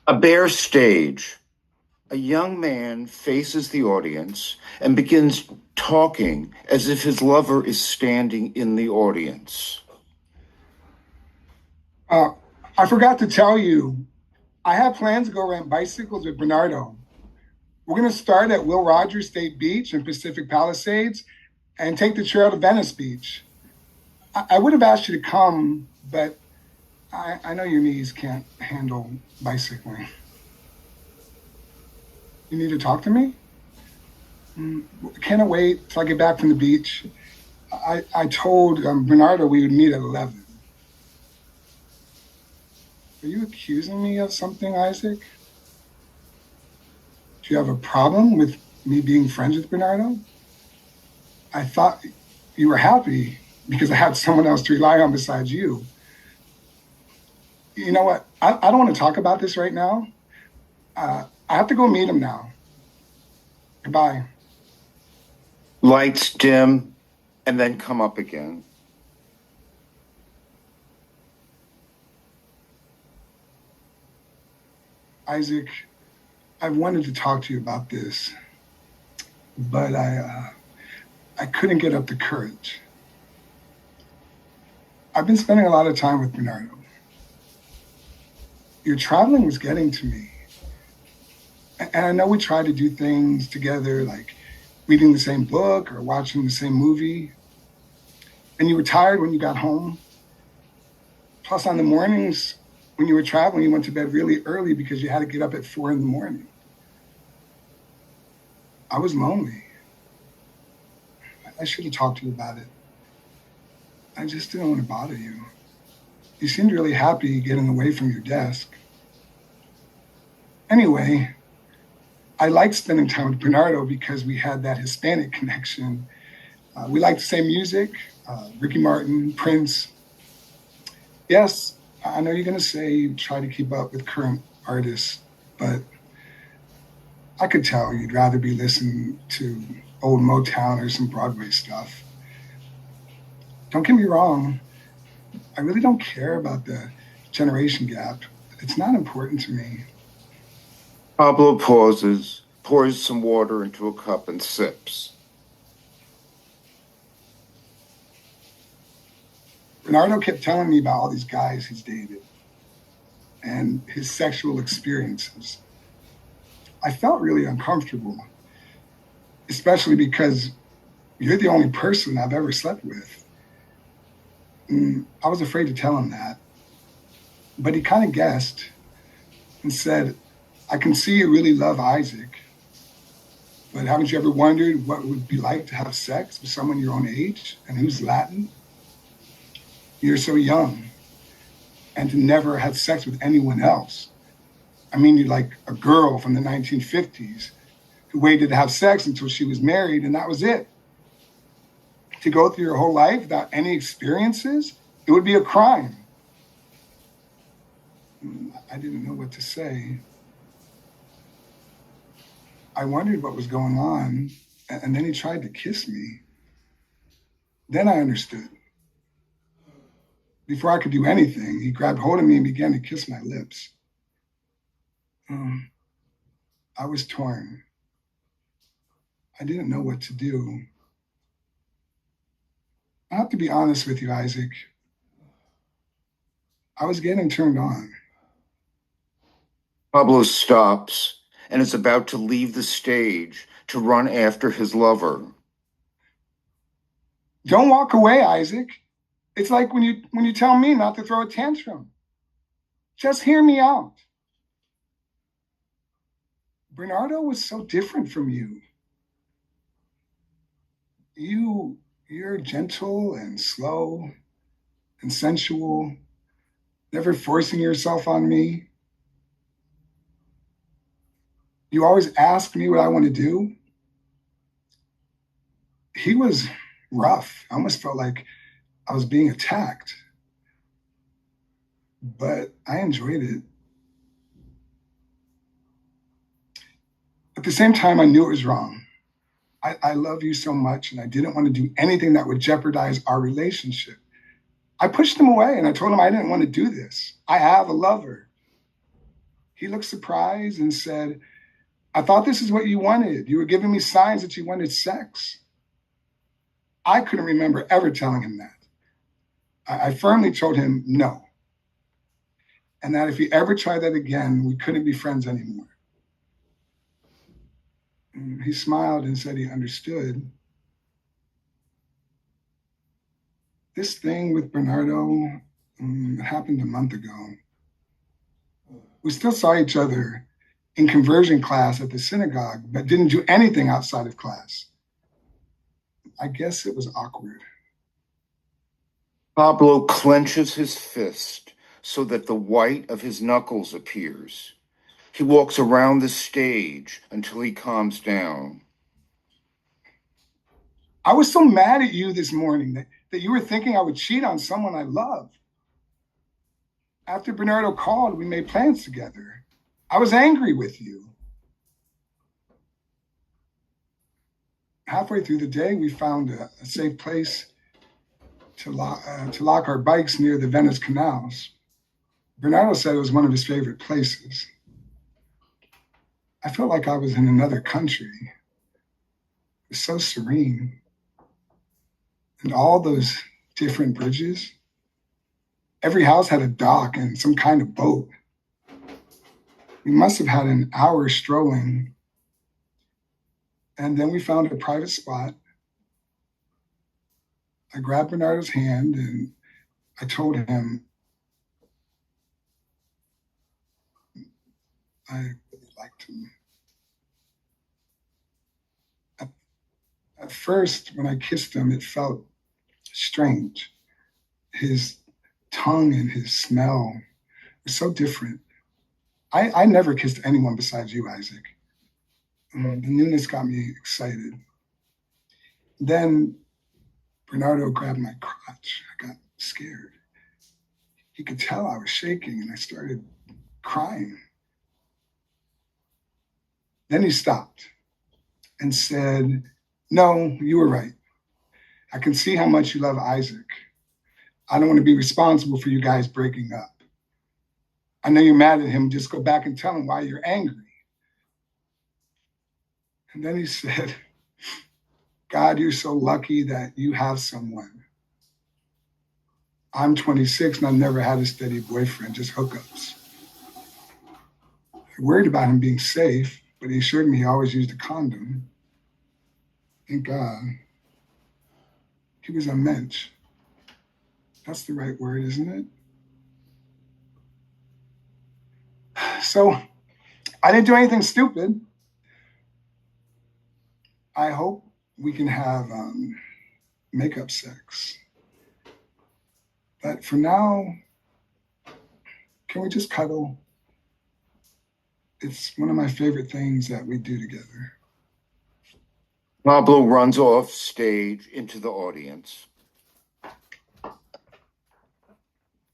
A bare stage. A young man faces the audience and begins talking as if his lover is standing in the audience. Uh, I forgot to tell you, I have plans to go rent bicycles with Bernardo. We're going to start at Will Rogers State Beach in Pacific Palisades and take the trail to Venice Beach. I would have asked you to come, but I know your knees can't handle bicycling. You need to talk to me? Can I wait till I get back from the beach? I told Bernardo we would meet at 11. Are you accusing me of something, Isaac? Do you have a problem with me being friends with Bernardo? I thought you were happy because I had someone else to rely on besides you. You know what? I don't want to talk about this right now. I have to go meet him now. Goodbye. Lights dim and then come up again. Isaac, I've wanted to talk to you about this, but I couldn't get up the courage. I've been spending a lot of time with Bernardo. Your traveling was getting to me. And I know we tried to do things together, like reading the same book or watching the same movie. And you were tired when you got home. Plus, on the mornings when you were traveling, you went to bed really early because you had to get up at 4 a.m. I was lonely. I should have talked to you about it. I just didn't want to bother you. You seemed really happy getting away from your desk. Anyway, I liked spending time with Bernardo because we had that Hispanic connection. We liked the same music, Ricky Martin, Prince. Yes, I know you're going to say you try to keep up with current artists, but I could tell you'd rather be listening to old Motown or some Broadway stuff. Don't get me wrong. I really don't care about the generation gap. It's not important to me. Pablo pauses, pours some water into a cup and sips. Bernardo kept telling me about all these guys he's dated and his sexual experiences. I felt really uncomfortable, especially because you're the only person I've ever slept with. I was afraid to tell him that, but he kind of guessed and said, I can see you really love Isaac, but haven't you ever wondered what it would be like to have sex with someone your own age and who's Latin? You're so young, and to never have sex with anyone else. I mean, you're like a girl from the 1950s who waited to have sex until she was married, and that was it. To go through your whole life without any experiences, it would be a crime. I didn't know what to say. I wondered what was going on, and then he tried to kiss me. Then I understood. Before I could do anything, he grabbed hold of me and began to kiss my lips. I was torn. I didn't know what to do. I have to be honest with you, Isaac. I was getting turned on. Pablo stops and is about to leave the stage to run after his lover. Don't walk away, Isaac. It's like when you tell me not to throw a tantrum. Just hear me out. Bernardo was so different from you. You're gentle and slow and sensual, never forcing yourself on me. You always ask me what I want to do. He was rough. I almost felt like I was being attacked. But I enjoyed it. At the same time, I knew it was wrong. I love you so much, and I didn't want to do anything that would jeopardize our relationship. I pushed him away, and I told him I didn't want to do this. I have a lover. He looked surprised and said, I thought this is what you wanted. You were giving me signs that you wanted sex. I couldn't remember ever telling him that. I firmly told him no. And that if he ever tried that again, we couldn't be friends anymore. And he smiled and said he understood. This thing with Bernardo happened a month ago. We still saw each other in conversion class at the synagogue, but didn't do anything outside of class. I guess it was awkward. Pablo clenches his fist so that the white of his knuckles appears. He walks around the stage until he calms down. I was so mad at you this morning that you were thinking I would cheat on someone I love. After Bernardo called, we made plans together. I was angry with you. Halfway through the day, we found a safe place to lock our bikes near the Venice canals. Bernardo said it was one of his favorite places. I felt like I was in another country. It was so serene. And all those different bridges. Every house had a dock and some kind of boat. We must have had an hour strolling. And then we found a private spot. I grabbed Bernardo's hand and I told him I really liked him. At first, when I kissed him, it felt strange. His tongue and his smell were so different. I never kissed anyone besides you, Isaac. The newness got me excited. Then Bernardo grabbed my crotch. I got scared. He could tell I was shaking and I started crying. Then he stopped and said, no, you were right. I can see how much you love Isaac. I don't want to be responsible for you guys breaking up. I know you're mad at him. Just go back and tell him why you're angry. And then he said, God, you're so lucky that you have someone. I'm 26 and I've never had a steady boyfriend, just hookups. I worried about him being safe, but he assured me he always used a condom. Thank God. He was a mensch. That's the right word, isn't it? So I didn't do anything stupid. I hope we can have makeup sex. But for now, can we just cuddle? It's one of my favorite things that we do together. Pablo runs off stage into the audience.